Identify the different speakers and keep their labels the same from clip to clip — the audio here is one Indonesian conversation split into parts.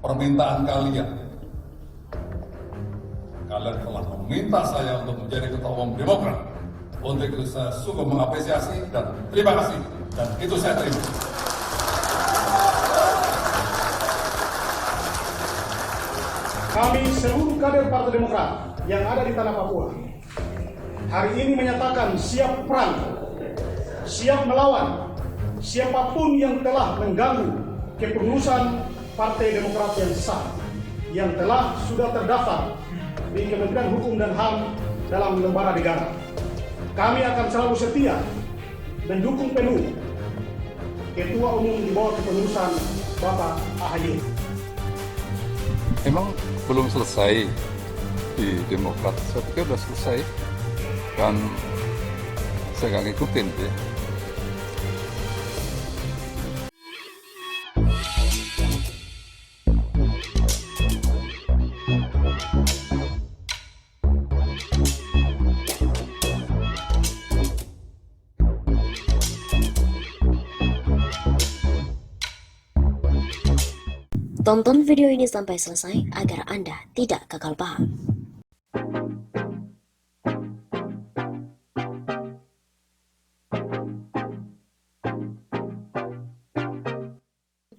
Speaker 1: permintaan kalian. Kalian telah meminta saya untuk menjadi ketua umum Demokrat. Untuk itu saya sungguh mengapresiasi dan terima kasih. Dan itu saya terima.
Speaker 2: Kami seluruh kader Partai Demokrat yang ada di tanah Papua hari ini menyatakan siap perang, siap melawan siapapun yang telah mengganggu kepengurusan Partai Demokrat yang sah, yang telah sudah terdaftar di Kementerian Hukum dan HAM dalam lembaga negara. Kami akan selalu setia mendukung penuh Ketua Umum di bawah kepengurusan Bapak AHY.
Speaker 3: Memang belum selesai di Demokrat, saya pikir sudah selesai dan saya nggak ngikutin ya.
Speaker 4: Tonton video ini sampai selesai agar Anda tidak gagal paham.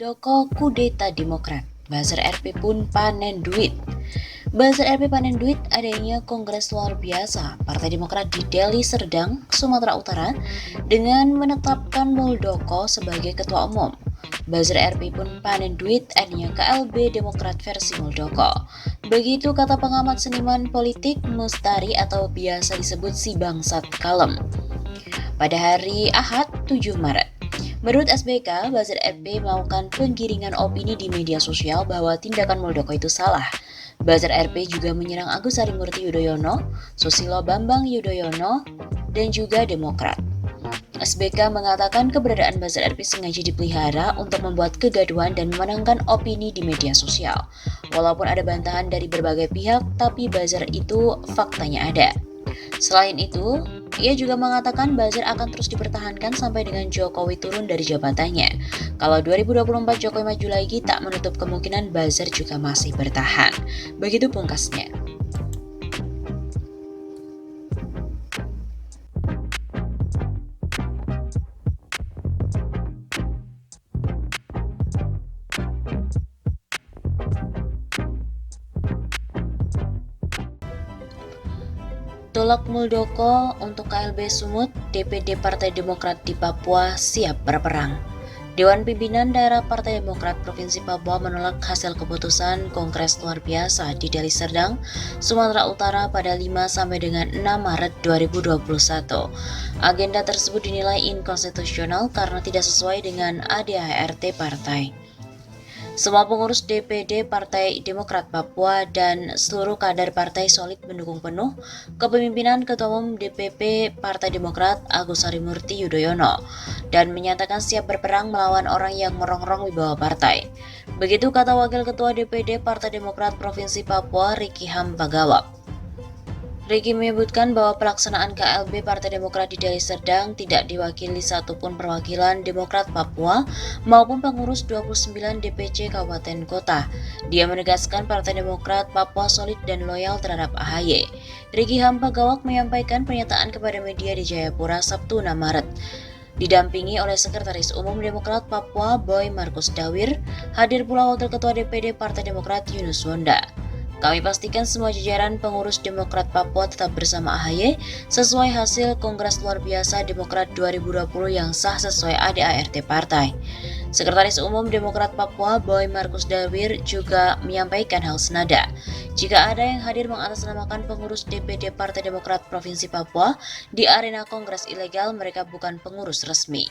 Speaker 4: Muldoko kudeta Demokrat, buzzer RP pun panen duit. Buzzer RP panen duit adanya kongres luar biasa Partai Demokrat di Deli Serdang, Sumatera Utara dengan menetapkan Muldoko sebagai ketua umum. Buzzer RP pun panen duit adanya KLB Demokrat versi Muldoko. Begitu kata pengamat seniman politik Mustari atau biasa disebut si bangsat kalem. Pada hari Ahad 7 Maret. Menurut SBK, Buzzer RP melakukan penggiringan opini di media sosial bahwa tindakan Muldoko itu salah. Buzzer RP juga menyerang Agus Harimurti Yudhoyono, Susilo Bambang Yudhoyono, dan juga Demokrat. SBK mengatakan keberadaan Buzzer RP sengaja dipelihara untuk membuat kegaduhan dan memenangkan opini di media sosial. Walaupun ada bantahan dari berbagai pihak, tapi buzzer itu faktanya ada. Selain itu, ia juga mengatakan buzzer akan terus dipertahankan sampai dengan Jokowi turun dari jabatannya. Kalau 2024 Jokowi maju lagi, tak menutup kemungkinan buzzer juga masih bertahan. Begitu pungkasnya. Tolak Muldoko untuk KLB Sumut, DPD Partai Demokrat di Papua siap berperang. Dewan Pimpinan Daerah Partai Demokrat Provinsi Papua menolak hasil keputusan Kongres Luar Biasa di Deli Serdang, Sumatera Utara pada 5 sampai dengan 6 Maret 2021. Agenda tersebut dinilai inkonstitusional karena tidak sesuai dengan ADART partai. Semua pengurus DPD Partai Demokrat Papua dan seluruh kader partai solid mendukung penuh kepemimpinan Ketua Umum DPP Partai Demokrat Agus Harimurti Yudhoyono dan menyatakan siap berperang melawan orang yang merongrong wibawa partai. Begitu kata Wakil Ketua DPD Partai Demokrat Provinsi Papua Riki Hampagawak. Riki menyebutkan bahwa pelaksanaan KLB Partai Demokrat di Deli Serdang tidak diwakili satupun perwakilan Demokrat Papua maupun pengurus 29 DPC Kabupaten Kota. Dia menegaskan Partai Demokrat Papua solid dan loyal terhadap AHY. Riki Hampagawak menyampaikan pernyataan kepada media di Jayapura Sabtu 6 Maret. Didampingi oleh Sekretaris Umum Demokrat Papua Boy Markus Dawir, hadir pula Wakil Ketua DPD Partai Demokrat Yunus Wonda. Kami pastikan semua jajaran pengurus Demokrat Papua tetap bersama AHY sesuai hasil Kongres Luar Biasa Demokrat 2020 yang sah sesuai ADART partai. Sekretaris Umum Demokrat Papua Boy Markus Dawir juga menyampaikan hal senada. Jika ada yang hadir mengatasnamakan pengurus DPD Partai Demokrat Provinsi Papua di arena Kongres ilegal, mereka bukan pengurus resmi.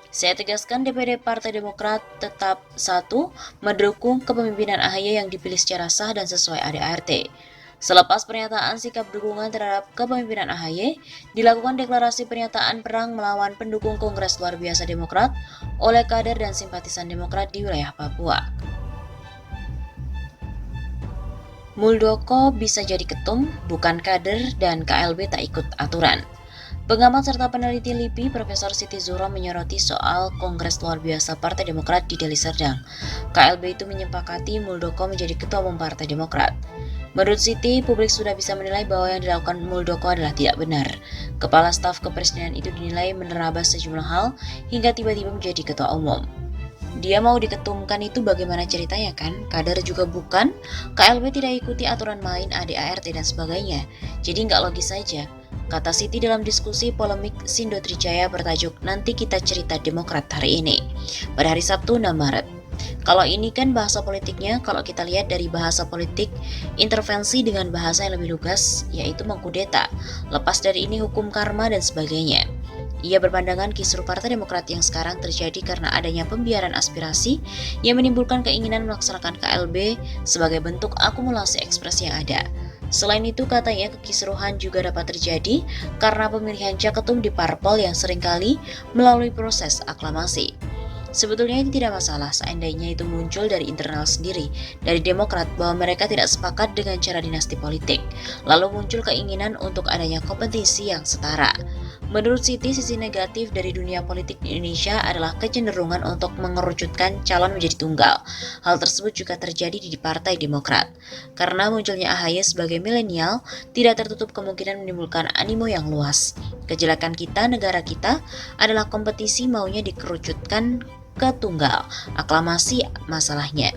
Speaker 4: Saya tegaskan DPD Partai Demokrat tetap satu mendukung kepemimpinan AHY yang dipilih secara sah dan sesuai ADART. Selepas pernyataan sikap dukungan terhadap kepemimpinan AHY, dilakukan deklarasi pernyataan perang melawan pendukung Kongres Luar Biasa Demokrat oleh kader dan simpatisan Demokrat di wilayah Papua. Muldoko bisa jadi ketum, bukan kader, dan KLB tak ikut aturan. Pengamat serta peneliti LIPI Profesor Siti Zuhro menyoroti soal Kongres Luar Biasa Partai Demokrat di Deli Serdang. KLB itu menyepakati Muldoko menjadi Ketua Umum Partai Demokrat. Menurut Siti, publik sudah bisa menilai bahwa yang dilakukan Muldoko adalah tidak benar. Kepala Staf Kepresidenan itu dinilai menerabas sejumlah hal hingga tiba-tiba menjadi Ketua Umum. Dia mau diketumkan itu bagaimana ceritanya kan? Kader juga bukan, KLB tidak ikuti aturan main ADART dan sebagainya. Jadi nggak logis saja. Kata Siti dalam diskusi polemik Sindo Trijaya bertajuk Nanti Kita Cerita Demokrat hari ini, pada hari Sabtu 6 Maret. Kalau ini kan bahasa politiknya, kalau kita lihat dari bahasa politik, intervensi dengan bahasa yang lebih lugas, yaitu mengkudeta. Lepas dari ini hukum karma dan sebagainya. Ia berpandangan kisruh Partai Demokrat yang sekarang terjadi karena adanya pembiaran aspirasi yang menimbulkan keinginan melaksanakan KLB sebagai bentuk akumulasi ekspresi yang ada. Selain itu, katanya kekisruhan juga dapat terjadi karena pemilihan caketum di parpol yang seringkali melalui proses aklamasi. Sebetulnya ini tidak masalah seandainya itu muncul dari internal sendiri, dari Demokrat, bahwa mereka tidak sepakat dengan cara dinasti politik, lalu muncul keinginan untuk adanya kompetisi yang setara. Menurut Siti, sisi negatif dari dunia politik di Indonesia adalah kecenderungan untuk mengerucutkan calon menjadi tunggal. Hal tersebut juga terjadi di Partai Demokrat. Karena munculnya AHY sebagai milenial, tidak tertutup kemungkinan menimbulkan animo yang luas. Kejelekan kita, negara kita, adalah kompetisi maunya dikerucutkan ke tunggal. Aklamasi masalahnya.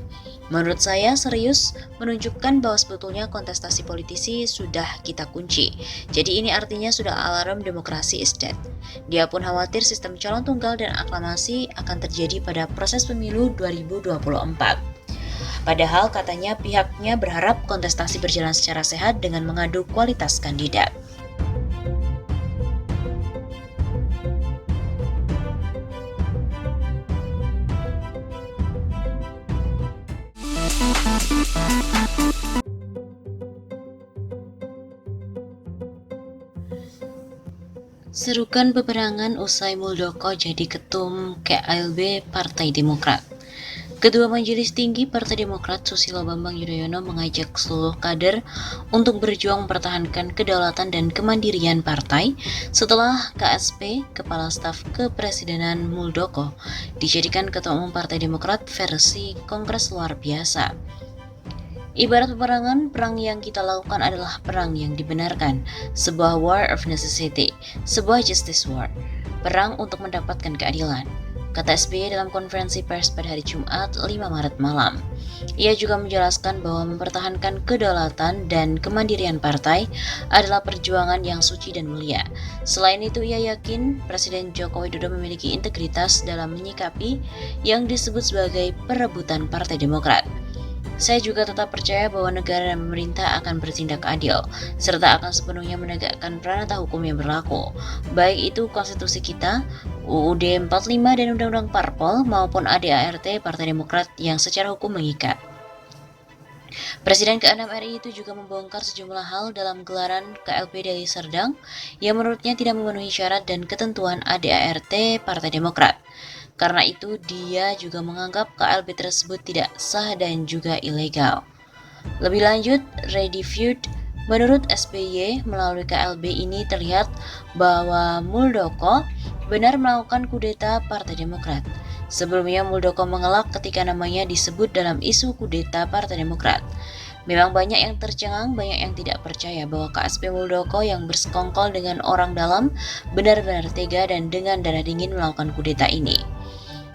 Speaker 4: Menurut saya serius menunjukkan bahwa sebetulnya kontestasi politisi sudah kita kunci. Jadi ini artinya sudah alarm demokrasi is dead. Dia pun khawatir sistem calon tunggal dan aklamasi akan terjadi pada proses pemilu 2024. Padahal katanya pihaknya berharap kontestasi berjalan secara sehat dengan mengadu kualitas kandidat. Serukan peperangan usai Muldoko jadi ketum KLB Partai Demokrat. Ketua Majelis Tinggi Partai Demokrat Susilo Bambang Yudhoyono mengajak seluruh kader untuk berjuang mempertahankan kedaulatan dan kemandirian partai setelah KSP, Kepala Staf Kepresidenan Muldoko, dijadikan Ketua Umum Partai Demokrat versi Kongres Luar Biasa. Ibarat peperangan, perang yang kita lakukan adalah perang yang dibenarkan, sebuah war of necessity, sebuah justice war, perang untuk mendapatkan keadilan, kata SBY dalam konferensi pers pada hari Jumat 5 Maret malam. Ia juga menjelaskan bahwa mempertahankan kedaulatan dan kemandirian partai adalah perjuangan yang suci dan mulia. Selain itu, ia yakin Presiden Joko Widodo memiliki integritas dalam menyikapi yang disebut sebagai perebutan Partai Demokrat. Saya juga tetap percaya bahwa negara dan pemerintah akan bertindak adil, serta akan sepenuhnya menegakkan pranata hukum yang berlaku, baik itu konstitusi kita, UUD 45 dan Undang-Undang Parpol, maupun ADART Partai Demokrat yang secara hukum mengikat. Presiden ke-6 RI itu juga membongkar sejumlah hal dalam gelaran KLB Deli Serdang yang menurutnya tidak memenuhi syarat dan ketentuan ADART Partai Demokrat. Karena itu, dia juga menganggap KLB tersebut tidak sah dan juga ilegal. Lebih lanjut, reviewed, menurut SBY, melalui KLB ini terlihat bahwa Muldoko benar melakukan kudeta Partai Demokrat. Sebelumnya, Muldoko mengelak ketika namanya disebut dalam isu kudeta Partai Demokrat. Memang banyak yang tercengang, banyak yang tidak percaya bahwa KSP Muldoko yang bersekongkol dengan orang dalam benar-benar tega dan dengan darah dingin melakukan kudeta ini.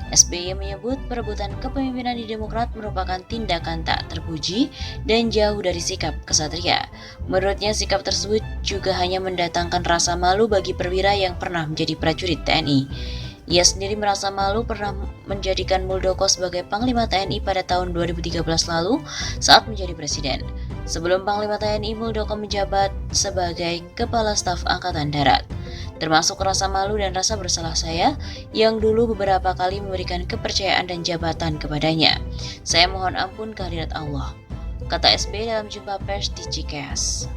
Speaker 4: SBY menyebut perebutan kepemimpinan di Demokrat merupakan tindakan tak terpuji dan jauh dari sikap kesatria. Menurutnya, sikap tersebut juga hanya mendatangkan rasa malu bagi perwira yang pernah menjadi prajurit TNI. Ia sendiri merasa malu pernah menjadikan Muldoko sebagai Panglima TNI pada tahun 2013 lalu saat menjadi presiden. Sebelum Panglima TNI, Muldoko menjabat sebagai Kepala Staf Angkatan Darat. Termasuk rasa malu dan rasa bersalah saya yang dulu beberapa kali memberikan kepercayaan dan jabatan kepadanya. Saya mohon ampun kehadirat Allah, kata SBY dalam jumpa pers di Cikeas.